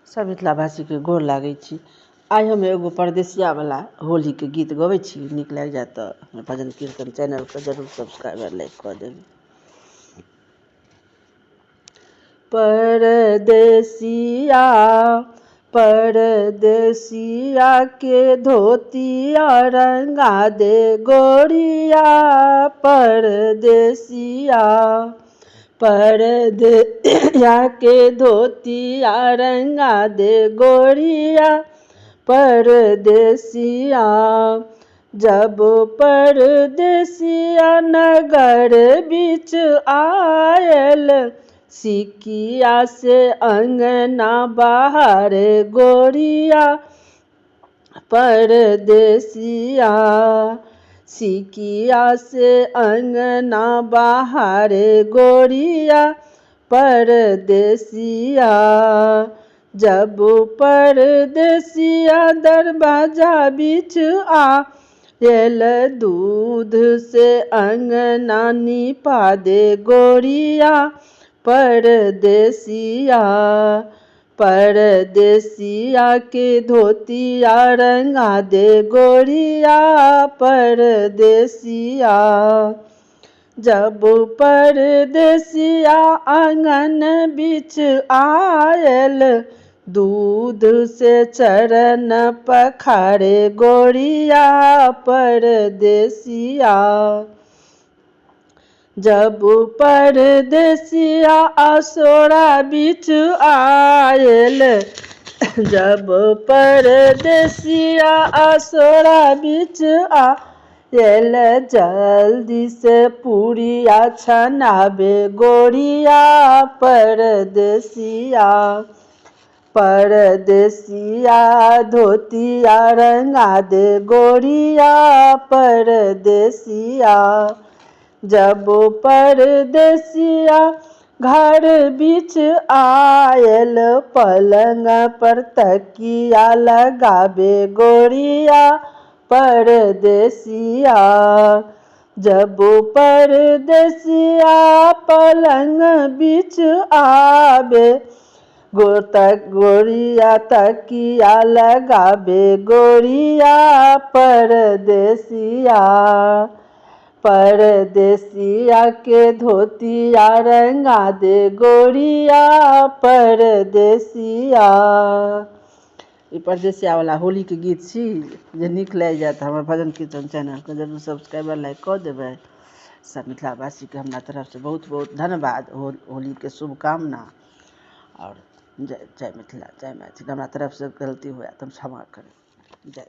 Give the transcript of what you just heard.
सब मिथिलावासी के गोर लागै छी। आइ हम एगो परदेसिया वाला होली के गीत गबै छी। नीक लागि जाए तऽ हमर भजन कीर्तन चैनल के जरूर सब्सक्राइब और लाइक कऽ देबै। परदेसिया परदेसिया के धोतिया रंगा दे गोरिया। परदेसिया परदेसिया के धोतिया रंगा दे गोरिया। परदेसिया जब परदेसिया नगर बीच आयल, सिकिया से अंगना बाहर गोरिया। परदेसिया सिकिया से अंगना बाहर गोरिया। परदेसिया जब परदेसिया दरवाजा बीच आयल, दूध से अंगना निपा दे गोरिया। परदेसिया परदेसिया के धोतिया रंगा दे गोरिया। परदेसिया जब परदेसिया आंगन बीच आयल, दूध से चरण पखारे गोरिया। परदेसिया जब परदेसिया आसोरा बीच आयल, जब परदेसिया आसोरा बीच आयल, जल्दी से पूरिया छनाबे गोरिया। परदेसिया परदेसिया धोतिया रंगा दे गोरिया। परदेसिया जब परदेसिया घर बीच आयल, पलंग पर तकिया लगाबे गोरिया। परदेसिया जब परदेसिया पलंग बीच आबे, गोरिया तकिया लगाबे गोरिया। परदेसिया परदेसिया के धोतिया रंगा दे गोरिया। परदेसिया ई परदेसिया वाला होली के गीत छी। जे नीक लागि जाए तऽ हमर भजन कीर्तन चैनल के जरूर सब्सक्राइब लाइक कऽ देबै। सब मिथिलावासी के हमरा तरफ से बहुत बहुत धन्यवाद। होली के शुभकामना और जय जय मिथिला जय मैथिली। हमरा तरफ से गलती हुआ तो क्षमा करें। जय।